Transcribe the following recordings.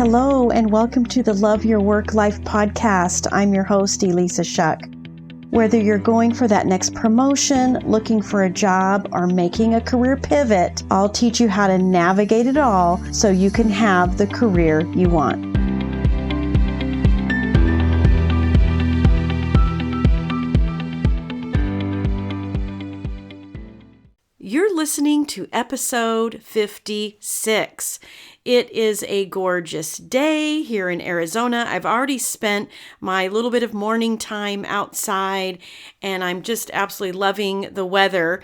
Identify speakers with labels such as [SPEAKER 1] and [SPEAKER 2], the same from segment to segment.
[SPEAKER 1] Hello, and welcome to the Love Your Work Life podcast. I'm your host, Elissa Shuck. Whether you're going for that next promotion, looking for a job, or making a career pivot, I'll teach you how to navigate it all so you can have the career you want. You're listening to episode 56. It is a gorgeous day here in Arizona. I've already spent my little bit of morning time outside, and I'm just absolutely loving the weather,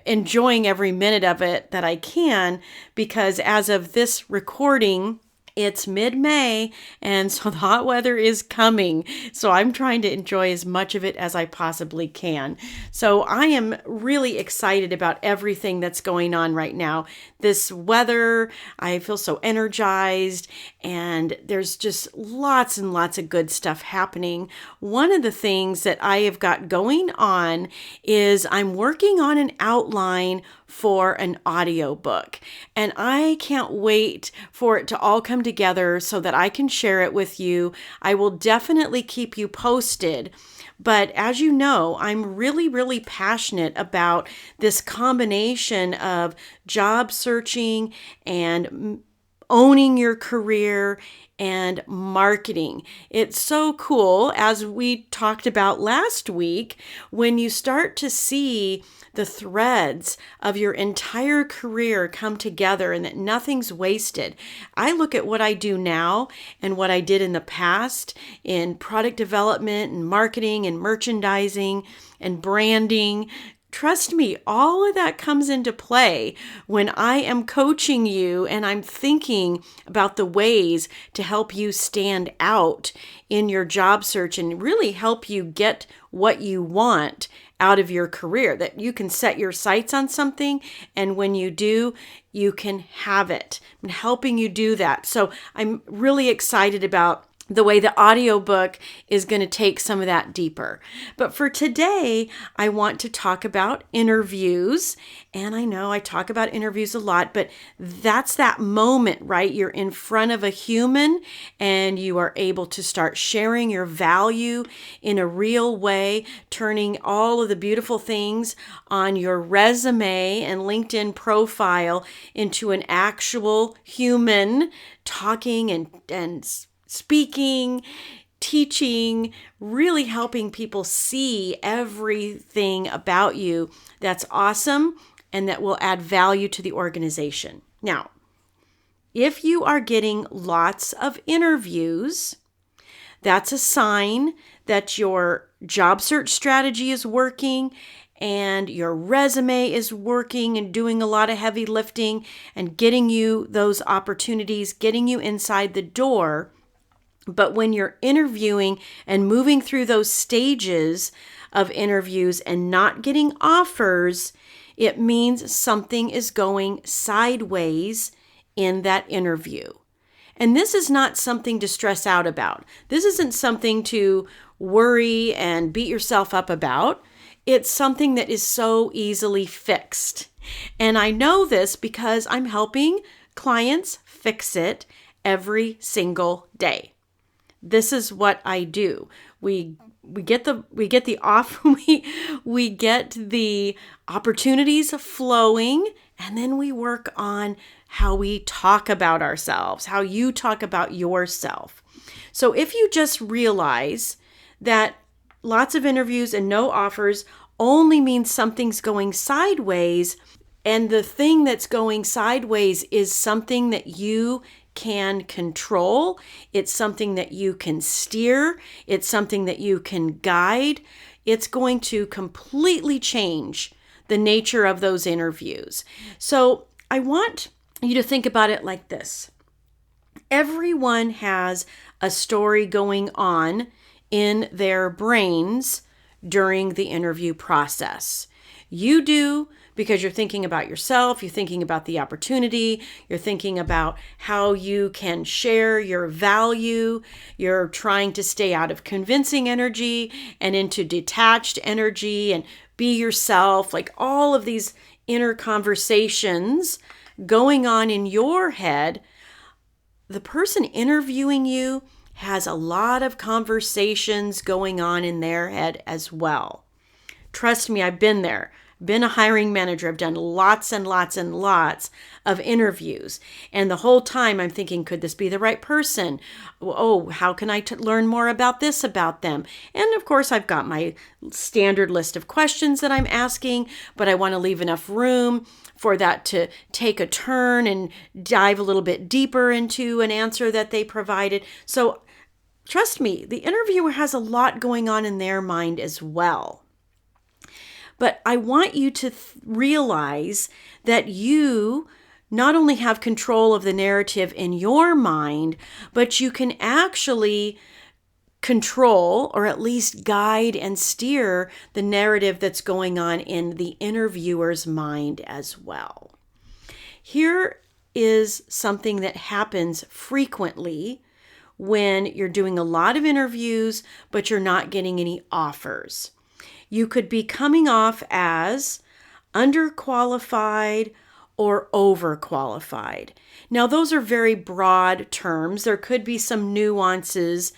[SPEAKER 1] enjoying every minute of it that I can, because as of this recording, it's mid-May, and so the hot weather is coming. So I'm trying to enjoy as much of it as I possibly can. So I am really excited about everything that's going on right now. This weather, I feel so energized, and there's just lots and lots of good stuff happening. One of the things that I have got going on is I'm working on an outline for an audiobook, and I can't wait for it to all come together so that I can share it with you. I will definitely keep you posted. But as you know, I'm really, really passionate about this combination of job searching and owning your career and marketing. It's so cool, as we talked about last week, when you start to see the threads of your entire career come together and that nothing's wasted. I look at what I do now and what I did in the past in product development and marketing and merchandising and branding. Trust me, all of that comes into play when I am coaching you and I'm thinking about the ways to help you stand out in your job search and really help you get what you want out of your career, that you can set your sights on something, and when you do, you can have it. I'm helping you do that. So I'm really excited about the way the audiobook is going to take some of that deeper. But for today, I want to talk about interviews. And I know I talk about interviews a lot, but that's that moment, right? You're in front of a human and you are able to start sharing your value in a real way, turning all of the beautiful things on your resume and LinkedIn profile into an actual human talking and speaking, teaching, really helping people see everything about you that's awesome and that will add value to the organization. Now, if you are getting lots of interviews, that's a sign that your job search strategy is working and your resume is working and doing a lot of heavy lifting and getting you those opportunities, getting you inside the door. But when you're interviewing and moving through those stages of interviews and not getting offers, it means something is going sideways in that interview. And this is not something to stress out about. This isn't something to worry and beat yourself up about. It's something that is so easily fixed. And I know this because I'm helping clients fix it every single day. This is what I do. We get the opportunities flowing, and then we work on how we talk about ourselves, how you talk about yourself. So if you just realize that lots of interviews and no offers only means something's going sideways, and the thing that's going sideways is something that you can control, it's something that you can steer, it's something that you can guide, it's going to completely change the nature of those interviews. So I want you to think about it like this. Everyone has a story going on in their brains during the interview process. You do, because you're thinking about yourself, you're thinking about the opportunity, you're thinking about how you can share your value, you're trying to stay out of convincing energy and into detached energy and be yourself, like all of these inner conversations going on in your head. the person interviewing you has a lot of conversations going on in their head as well. Trust me, I've been there. Been a hiring manager. I've done lots and lots and lots of interviews. And the whole time I'm thinking, could this be the right person? Oh, how can I learn more about this about them? And of course, I've got my standard list of questions that I'm asking, but I want to leave enough room for that to take a turn and dive a little bit deeper into an answer that they provided. So trust me, the interviewer has a lot going on in their mind as well. But I want you to realize that you not only have control of the narrative in your mind, but you can actually control or at least guide and steer the narrative that's going on in the interviewer's mind as well. Here is something that happens frequently when you're doing a lot of interviews, but you're not getting any offers. You could be coming off as underqualified or overqualified. Now, those are very broad terms. There could be some nuances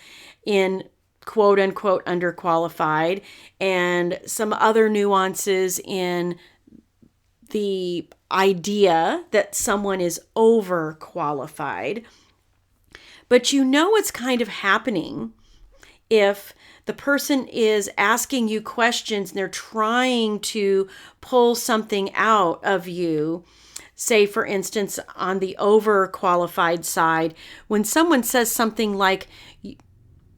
[SPEAKER 1] in quote unquote underqualified and some other nuances in the idea that someone is overqualified. But you know what's kind of happening if the person is asking you questions and they're trying to pull something out of you. Say, for instance, on the overqualified side, when someone says something like,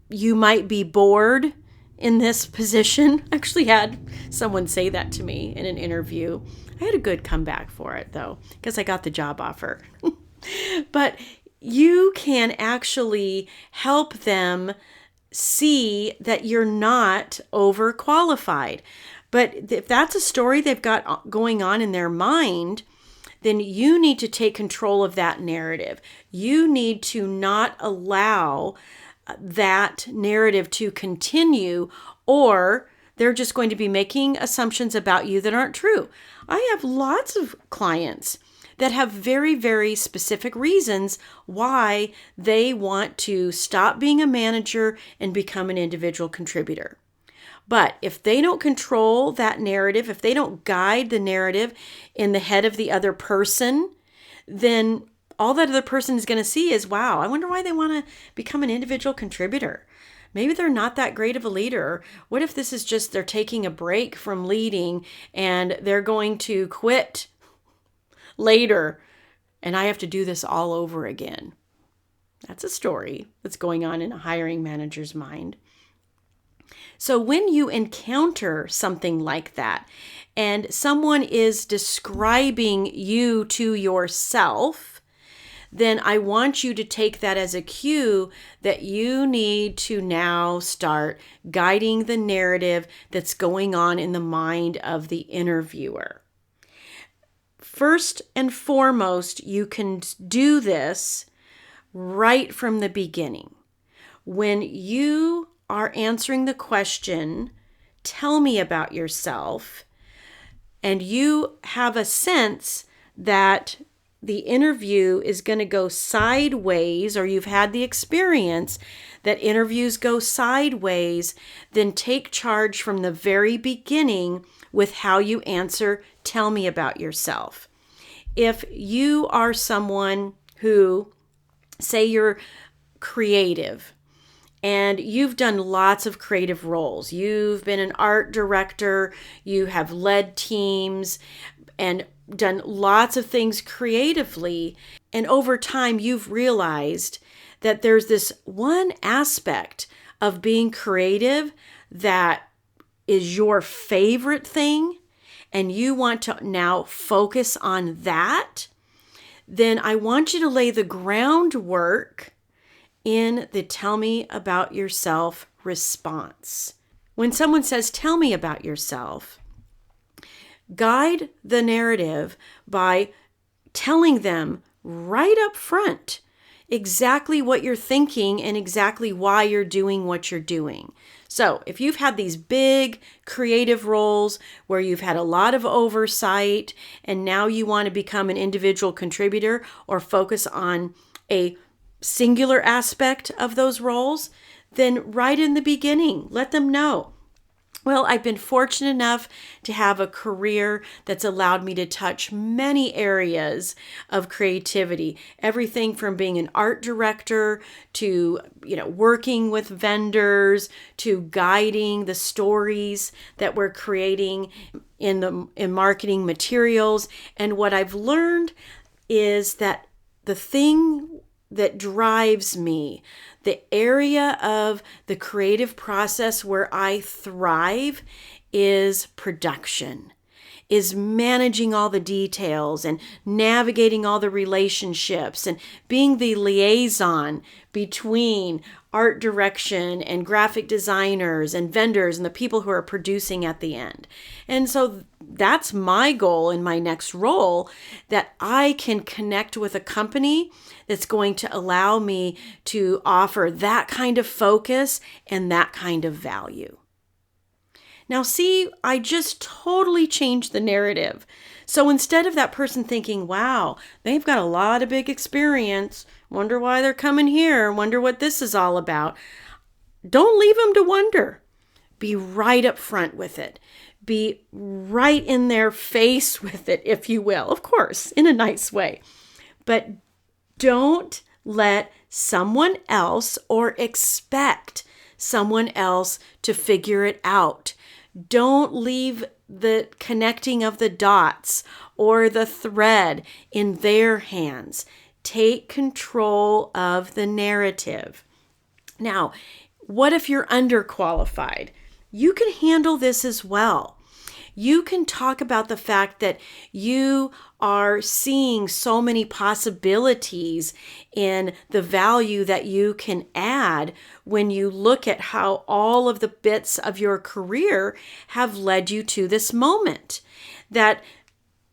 [SPEAKER 1] you might be bored in this position. I actually had someone say that to me in an interview. I had a good comeback for it, though, because I got the job offer. But you can actually help them see that you're not overqualified. But if that's a story they've got going on in their mind, then you need to take control of that narrative. You need to not allow that narrative to continue, or they're just going to be making assumptions about you that aren't true. I have lots of clients that have very, very specific reasons why they want to stop being a manager and become an individual contributor. But if they don't control that narrative, if they don't guide the narrative in the head of the other person, then all that other person is going to see is, wow, I wonder why they want to become an individual contributor. Maybe they're not that great of a leader. What if this is just they're taking a break from leading and they're going to quit later and I have to do this all over again? That's a story that's going on in a hiring manager's mind. So when you encounter something like that and someone is describing you to yourself, then I want you to take that as a cue that you need to now start guiding the narrative that's going on in the mind of the interviewer. First and foremost, you can do this right from the beginning. When you are answering the question, tell me about yourself, and you have a sense that the interview is going to go sideways, or you've had the experience that interviews go sideways, then take charge from the very beginning with how you answer, tell me about yourself. If you are someone who, say you're creative, and you've done lots of creative roles. You've been an art director, you have led teams, and done lots of things creatively. And over time, you've realized that there's this one aspect of being creative that is your favorite thing, and you want to now focus on that. Then I want you to lay the groundwork in the tell me about yourself response. When someone says, tell me about yourself, guide the narrative by telling them right up front exactly what you're thinking and exactly why you're doing what you're doing. So if you've had these big creative roles where you've had a lot of oversight and now you want to become an individual contributor or focus on a singular aspect of those roles, then right in the beginning, let them know. Well, I've been fortunate enough to have a career that's allowed me to touch many areas of creativity. Everything from being an art director to, working with vendors to guiding the stories that we're creating in marketing materials. And what I've learned is that the thing that drives me, the area of the creative process where I thrive, is production, is managing all the details and navigating all the relationships and being the liaison between art direction and graphic designers and vendors and the people who are producing at the end. And so that's my goal in my next role, that I can connect with a company that's going to allow me to offer that kind of focus and that kind of value. Now, see, I just totally changed the narrative. So instead of that person thinking, wow, they've got a lot of big experience, wonder why they're coming here, wonder what this is all about, don't leave them to wonder. Be right up front with it. Be right in their face with it, if you will. Of course, in a nice way. But don't let someone else or expect someone else to figure it out. Don't leave the connecting of the dots or the thread in their hands. Take control of the narrative. Now, what if you're underqualified? You can handle this as well. You can talk about the fact that you are seeing so many possibilities in the value that you can add when you look at how all of the bits of your career have led you to this moment. That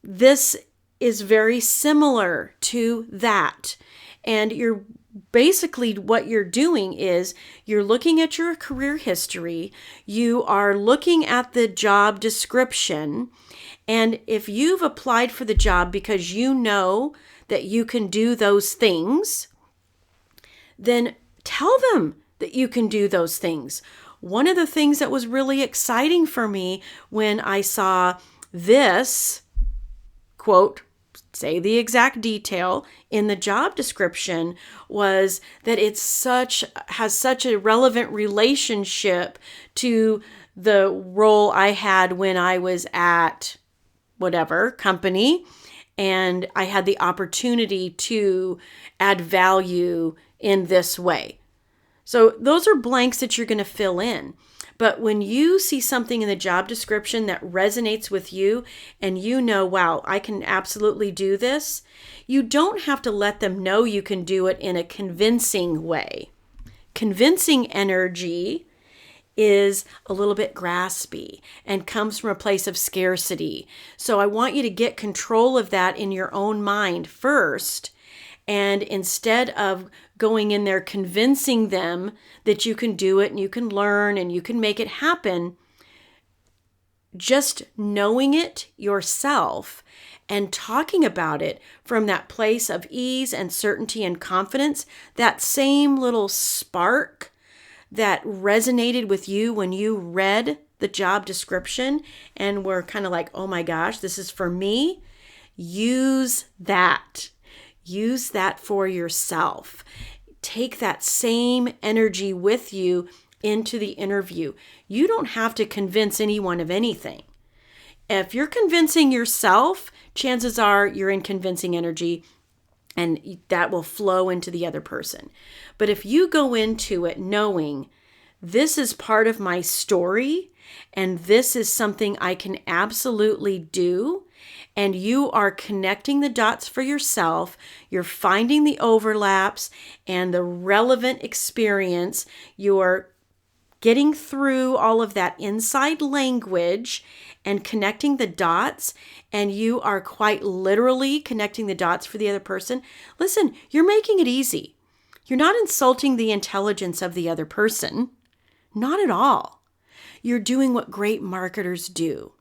[SPEAKER 1] this is very similar to that. And you're basically, what you're doing is you're looking at your career history, you are looking at the job description, and if you've applied for the job because you know that you can do those things, then tell them that you can do those things. One of the things that was really exciting for me when I saw this, quote, say the exact detail in the job description, was that has such a relevant relationship to the role I had when I was at whatever company, and I had the opportunity to add value in this way. So those are blanks that you're going to fill in. But when you see something in the job description that resonates with you and you know, wow, I can absolutely do this, you don't have to let them know you can do it in a convincing way. Convincing energy is a little bit graspy and comes from a place of scarcity. So I want you to get control of that in your own mind first. And instead of going in there convincing them that you can do it and you can learn and you can make it happen, just knowing it yourself and talking about it from that place of ease and certainty and confidence, that same little spark that resonated with you when you read the job description and were kind of like, oh my gosh, this is for me. Use that. Use that for yourself. Take that same energy with you into the interview. You don't have to convince anyone of anything. If you're convincing yourself, chances are you're in convincing energy and that will flow into the other person. But if you go into it knowing this is part of my story and this is something I can absolutely do, and you are connecting the dots for yourself, you're finding the overlaps and the relevant experience, you're getting through all of that inside language and connecting the dots, and you are quite literally connecting the dots for the other person. Listen, you're making it easy. You're not insulting the intelligence of the other person. Not at all. You're doing what great marketers do.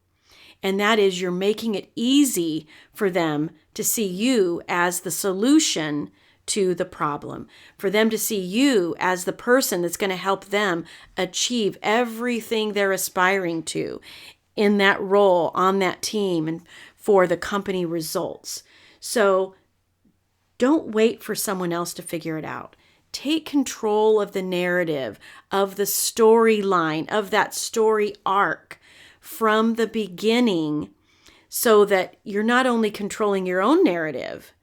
[SPEAKER 1] And that is, you're making it easy for them to see you as the solution to the problem, for them to see you as the person that's going to help them achieve everything they're aspiring to in that role, on that team, and for the company results. So don't wait for someone else to figure it out. Take control of the narrative, of the storyline, of that story arc from the beginning, so that you're not only controlling your own narrative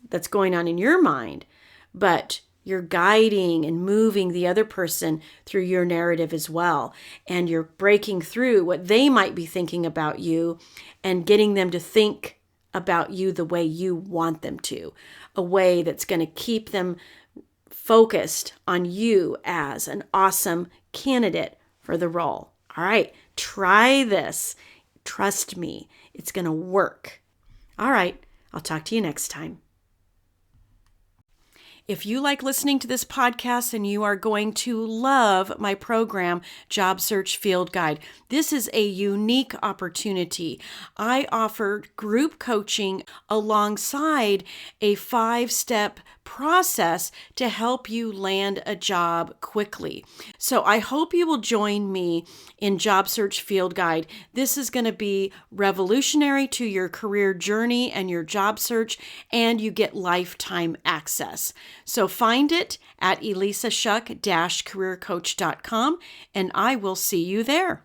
[SPEAKER 1] that's going on in your mind, but you're guiding and moving the other person through your narrative as well. And you're breaking through what they might be thinking about you and getting them to think about you the way you want them to, a way that's going to keep them focused on you as an awesome candidate for the role. All right, try this. Trust me, it's going to work. All right, I'll talk to you next time. If you like listening to this podcast, and you are going to love my program, Job Search Field Guide. This is a unique opportunity. I offer group coaching alongside a 5-step process to help you land a job quickly. So I hope you will join me in Job Search Field Guide. This is going to be revolutionary to your career journey and your job search, and you get lifetime access. So find it at elissashuck-careercoach.com, and I will see you there.